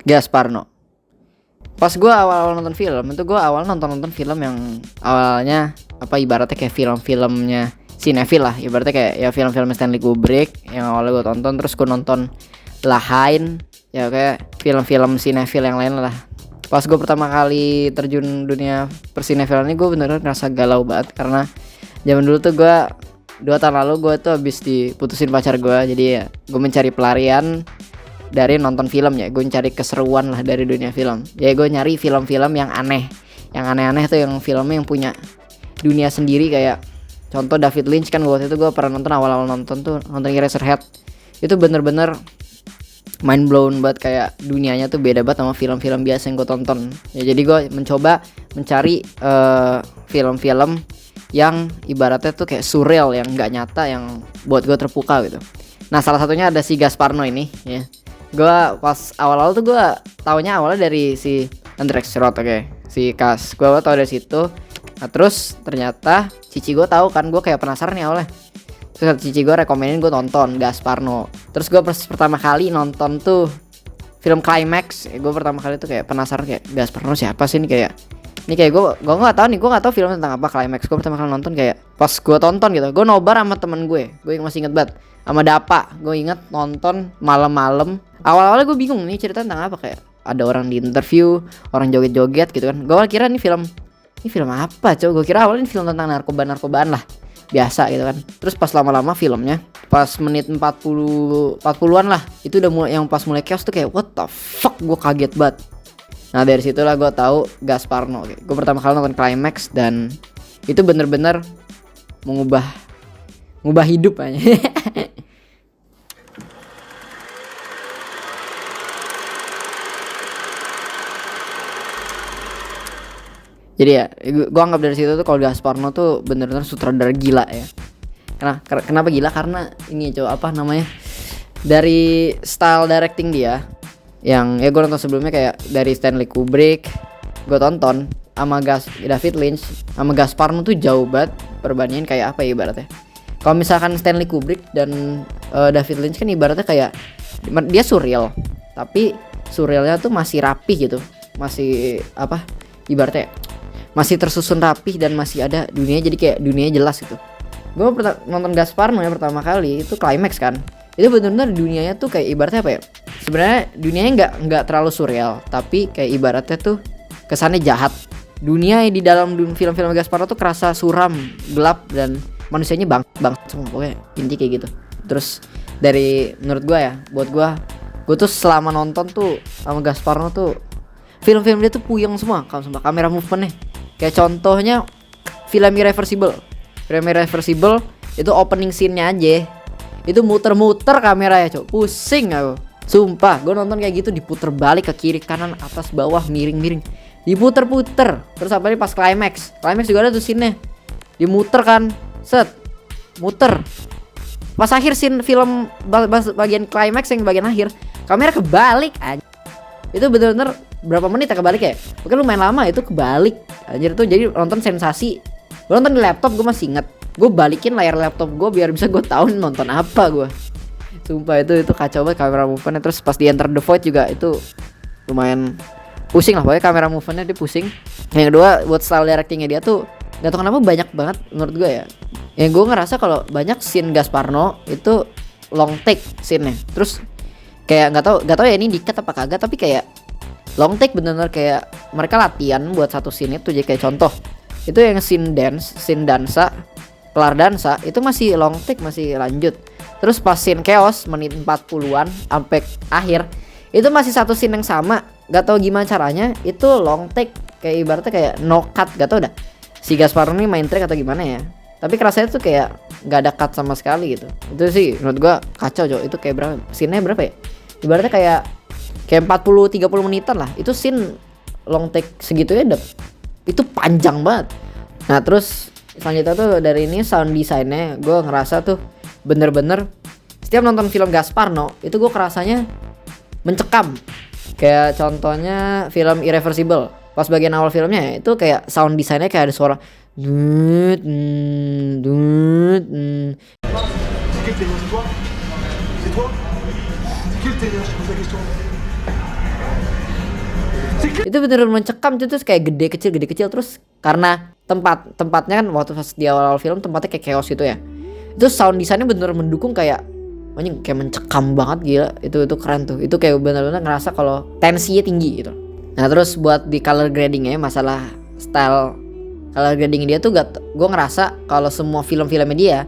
Gasparno. Pas gue awal-awal nonton film itu, gue awal nonton film yang awalnya apa ibaratnya kayak film-filmnya Cinefil lah, ibaratnya kayak ya film-film Stanley Kubrick yang awalnya gue tonton. Terus gue nonton Lahain, ya kayak film-film Cinefil yang lain lah. Pas gue pertama kali terjun dunia persinefilan ini, gue bener-bener ngerasa galau banget karena zaman dulu tuh gue 2 tahun lalu gue tuh habis diputusin pacar gue. Jadi ya gue mencari pelarian dari nonton film, ya gue mencari keseruan lah dari dunia film. Ya gue nyari film-film yang aneh, yang aneh-aneh tuh, yang filmnya yang punya dunia sendiri. Kayak contoh David Lynch kan, waktu itu gue pernah nonton, awal-awal nonton tuh nonton Eraserhead. Itu bener-bener mind blown banget, kayak dunianya tuh beda banget sama film-film biasa yang gue tonton. Ya jadi gue mencoba mencari film-film yang ibaratnya tuh kayak surreal, yang nggak nyata, yang buat gue terpukau gitu. Nah salah satunya ada si Gasparno ini ya. Gue pas awal-awal tuh gue taunya awalnya dari si Andrzej Schrodt, si Kas. Gue tau dari situ. Nah terus ternyata cici gue tahu kan, gue kayak penasaran nih awalnya. Terus cici gue rekomenin gue nonton Gasparno. Terus gue pertama kali nonton tuh film Climax. Gue pertama kali tuh kayak penasaran, kayak Gasparno siapa sih ini, kayak gue nggak tahu nih, gue nggak tahu film tentang apa Climax. Gue pertama kali nonton kayak pas gue tonton gitu, gue nobar sama temen gue masih inget banget, sama Dapa. Gue inget nonton malam-malam. Awal-awalnya gue bingung nih cerita tentang apa, kayak ada orang di interview, orang joget-joget gitu kan. Gue kira ini film apa coba, gue kira awalnya ini film tentang narkobaan lah, biasa gitu kan. Terus pas lama-lama filmnya, pas menit 40-an lah, itu udah mulai, yang pas mulai chaos tuh kayak what the fuck, gue kaget banget. Nah dari situlah gue tahu Gasparno. Gue pertama kali nonton Climax dan itu bener-bener mengubah hidup aja. Jadi ya gue anggap dari situ tuh kalau Gasparno tuh bener-bener sutradara gila ya. Kenapa gila? Karena ini coba apa namanya, dari style directing dia yang ya gue nonton sebelumnya kayak dari Stanley Kubrick, gue tonton sama David Lynch, sama Gasparno tuh jauh banget perbandingan. Kayak apa ya ibaratnya, kalau misalkan Stanley Kubrick dan David Lynch kan ibaratnya kayak dia surreal, tapi surrealnya tuh masih rapih gitu, masih apa ibaratnya masih tersusun rapih dan masih ada dunia, jadi kayak dunianya jelas gitu. Gue nonton Gasparno ya pertama kali itu Climax kan, itu benar-benar dunianya tuh kayak ibaratnya apa ya, sebenarnya dunianya nggak terlalu surreal, tapi kayak ibaratnya tuh kesannya jahat. Dunia di dalam film-film Gasparno tuh kerasa suram, gelap, dan manusianya bang semua, pokoknya inti kayak gitu. Terus dari menurut gue ya, buat gue tuh selama nonton tuh sama Gasparno tuh film-film dia tuh puyeng semua, kamera movementnya. Kayak contohnya film Irreversible itu opening scene-nya aja itu muter-muter kamera ya cok, pusing aku sumpah. Gue nonton kayak gitu diputer balik ke kiri kanan atas bawah miring-miring, diputer-puter. Terus apa nih pas Climax juga ada tuh scene-nya dimuter kan, set muter. Pas akhir scene film bagian Climax yang bagian akhir, kamera kebalik aja. Itu bener-bener berapa menit ya kebalik ya, mungkin lumayan lama itu kebalik anjir tuh. Jadi nonton sensasi. Gue nonton di laptop, gue masih inget, gue balikin layar laptop gue biar bisa gue tahu nonton apa gue. Sumpah itu kacau banget kamera movementnya. Terus pas di Enter the Void juga itu lumayan pusing lah, pokoknya kamera movementnya dia pusing. Yang kedua buat style directingnya dia tuh gak tau kenapa banyak banget menurut gue ya. Yang gue ngerasa kalau banyak scene Gasparno itu long take scene-nya. Terus kayak gak tau ya ini dikat apa kagak, tapi kayak long take bener-bener kayak mereka latihan buat satu scene itu. Jadi kayak contoh itu yang scene dansa, kelar dansa itu masih long take, masih lanjut. Terus pas scene chaos menit 40-an sampai akhir itu masih satu scene yang sama. Gak tau gimana caranya itu long take, kayak ibaratnya kayak no cut. Gak tau dah si Gasparno ini main trick atau gimana ya, tapi kerasanya tuh kayak gak ada cut sama sekali gitu. Itu sih menurut gua kacau cok. Itu kayak berapa scene-nya berapa ya, ibaratnya kayak 40-30 menitan lah. Itu scene long take segitu ya, itu panjang banget. Nah terus selanjutnya tuh dari ini sound design-nya gue ngerasa tuh bener-bener setiap nonton film Gasparno itu gue kerasanya mencekam. Kayak contohnya film Irreversible, pas bagian awal filmnya itu kayak sound design-nya kayak ada suara dut. Itu bener-bener mencekam tuh, terus kayak gede kecil terus karena tempatnya kan waktu pas di awal film tempatnya kayak chaos gitu ya. Itu sound desainnya bener-bener mendukung kayak anjing kayak mencekam banget gila. Itu keren tuh. Itu kayak bener-bener ngerasa kalau tensinya tinggi gitu. Nah, terus buat di color gradingnya masalah style color grading dia tuh gue ngerasa kalau semua film-filmnya dia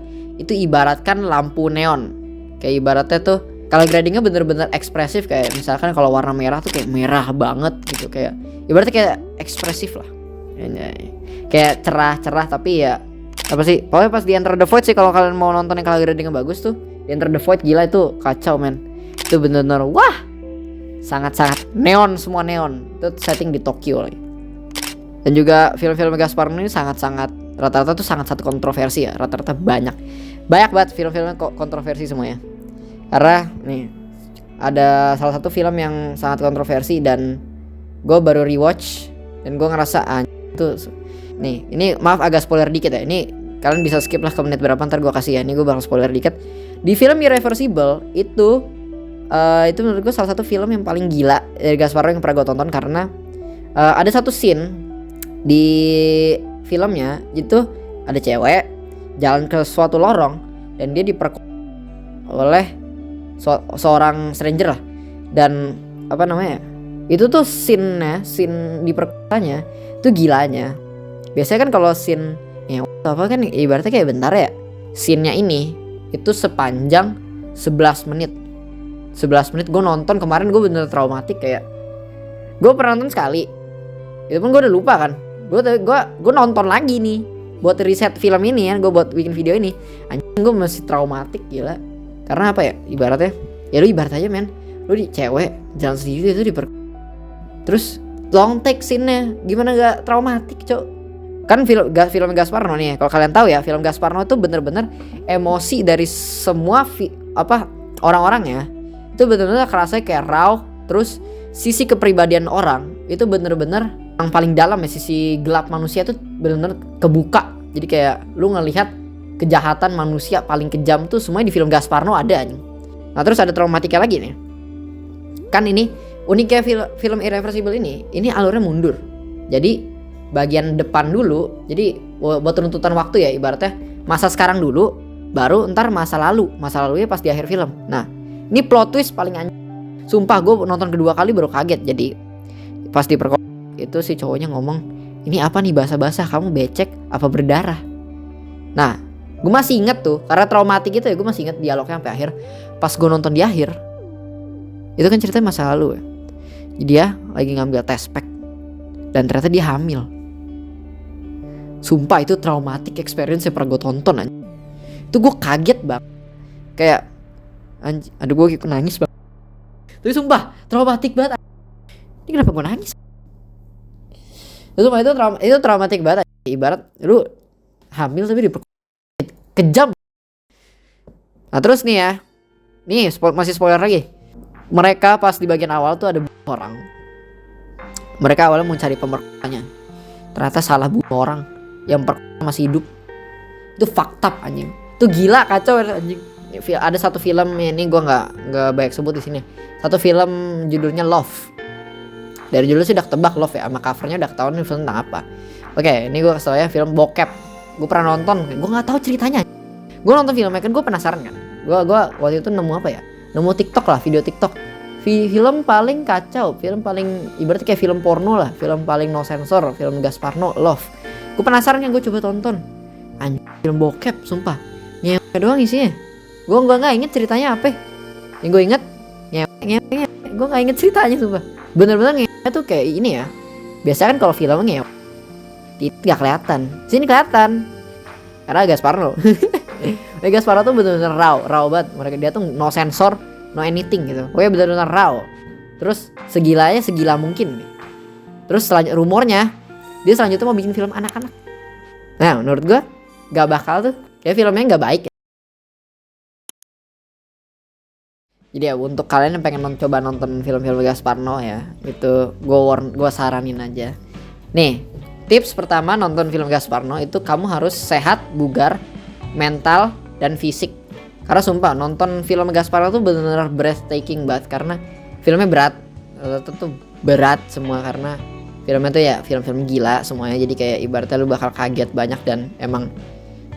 itu ibaratkan lampu neon. Kayak ibaratnya tuh color gradingnya bener-bener ekspresif, kayak misalkan kalau warna merah tuh kayak merah banget gitu, kayak ibaratnya kayak ekspresif lah. Kayak cerah-cerah tapi ya apa sih? Pokoknya pas di Enter the Void sih kalau kalian mau nonton yang color gradingnya bagus tuh, di Enter the Void gila itu kacau men. Itu bener-bener wah. Sangat-sangat neon, semua neon. Itu setting di Tokyo lagi. Dan juga film-film Gaspar ini sangat-sangat rata-rata tuh sangat kontroversi ya. Rata-rata banyak banget film-filmnya kok kontroversi semuanya. Karena nih ada salah satu film yang sangat kontroversi dan gue baru rewatch dan gue ngerasa itu nih, ini maaf agak spoiler dikit ya. Ini kalian bisa skip lah ke menit berapa, ntar gue kasih ya. Ini gue bakal spoiler dikit. Di film Irreversible itu menurut gue salah satu film yang paling gila dari Gasparo yang pernah gue tonton, karena ada satu scene di filmnya itu ada cewek jalan ke suatu lorong dan dia diperkosa oleh seorang stranger lah. Dan apa namanya, itu tuh scene diperkosanya tuh gilanya. Biasanya kan kalau scene apa kan ibaratnya kayak bentar ya, scene-nya ini itu sepanjang 11 menit gue nonton kemarin. Gue bener traumatik, kayak gue pernah nonton sekali itu pun gue udah lupa kan. Gue nonton lagi nih buat riset film ini ya, gue buat bikin video ini. Anjing gue masih traumatik gila. Karena apa ya, ibaratnya ya lu ibarat aja men, lu di cewek jalan sendiri itu terus long take scene-nya, gimana gak traumatik cok. Kan film Gasparno nih, kalau kalian tahu ya, film Gasparno itu bener-bener emosi dari semua orang-orang ya. Itu bener-bener kerasa kayak raw. Terus sisi kepribadian orang itu bener-bener yang paling dalam ya, sisi gelap manusia itu bener-bener kebuka. Jadi kayak lu ngelihat kejahatan manusia paling kejam tuh semuanya di film Gasparno ada nih. Nah terus ada traumatiknya lagi nih. Kan ini uniknya film Irreversible ini alurnya mundur. Jadi bagian depan dulu, jadi buat tuntutan waktu ya, ibaratnya masa sekarang dulu, baru ntar masa lalunya pas di akhir film. Nah ini plot twist paling sumpah gue nonton kedua kali baru kaget. Jadi pas di itu si cowoknya ngomong, ini apa nih basah-basah, kamu becek apa berdarah. Nah gue masih inget tuh, karena traumatik gitu ya, gue masih inget dialognya sampai akhir. Pas gue nonton di akhir, itu kan ceritanya masa lalu ya. Jadi dia lagi ngambil tes pack dan ternyata dia hamil. Sumpah itu traumatic experience yang pernah gue tonton aja. Itu gue kaget banget, kayak aduh gue nangis banget. Tapi sumpah traumatik banget. Ini kenapa gue nangis? Sumpah itu traumatik banget. Ibarat lu hamil tapi kejam. Nah terus nih ya, nih masih spoiler lagi. Mereka pas di bagian awal tuh ada orang. Mereka awalnya mau cari pemerkosanya, ternyata salah bunuh orang. Yang perkosa masih hidup. Itu fucked up anjing. Itu gila kacau anjing. Ada satu film ini gue nggak banyak sebut di sini. Satu film judulnya Love. Dari judulnya sih udah ketebak Love ya, sama covernya udah ketahuan ini film tentang apa. Oke, ini gue kesel ya, film bokep. Gue pernah nonton, gue nggak tahu ceritanya. Gue nonton filmnya kan, gue penasaran kan. Gue waktu itu nemu apa ya? Nemu TikTok lah, video TikTok. Film paling kacau, film paling ibaratnya kayak film porno lah, film paling no sensor, film Gasparno, Love. Gue penasaran kan, gue coba tonton. Anjir, film bokep, sumpah. Nyewe doang isinya. Gue nggak inget ceritanya apa. Yang gue inget nyewe. Gue nggak inget ceritanya, sumpah. Bener-bener nyewe tuh kayak ini ya. Biasanya kan kalau film nyewe itu nggak kelihatan. Sini kelihatan. Karena Gasparno. Gasparno tuh bener-bener raw banget. Mereka dia tuh no sensor, no anything gitu. Pokoknya bener-bener raw. Terus segila mungkin. Terus selanjutnya rumornya dia selanjutnya mau bikin film anak-anak. Nah menurut gue gak bakal tuh, kayak filmnya gak baik ya. Jadi ya untuk kalian yang pengen coba nonton film-film Gasparno ya, itu gue saranin aja. Nih tips pertama nonton film Gasparno itu kamu harus sehat, bugar, mental, dan fisik. Karena sumpah nonton film Gasparno tuh bener-bener breathtaking banget. Karena filmnya berat, rata-rata tuh berat semua karena filmnya tuh ya film-film gila semuanya, jadi kayak ibaratnya lu bakal kaget banyak. Dan emang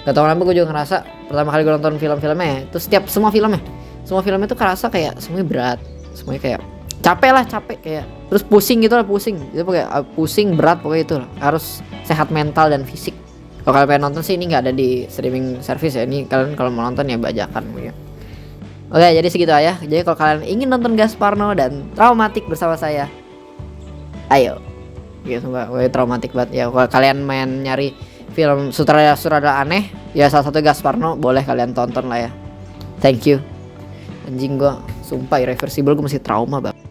gak tau kenapa gue juga ngerasa pertama kali gue nonton film-filmnya ya, itu semua filmnya tuh kerasa kayak semuanya berat, semuanya kayak capek kayak terus pusing gitu lah, pusing itu kayak pusing berat pokoknya. Itu harus sehat mental dan fisik. Kalau kalian pengen nonton sih ini nggak ada di streaming service ya, ini kalian kalau mau nonton ya bajakan ya. Oke, jadi segitu aja. Jadi kalau kalian ingin nonton Gasparno dan traumatik bersama saya, ayo. Gitu, sumpah, traumatik banget ya. Kalau kalian main nyari film sutradara aneh, ya salah satu Gasparno boleh kalian tonton lah ya. Thank you. Anjing gua sumpah irreversible, gua masih trauma banget.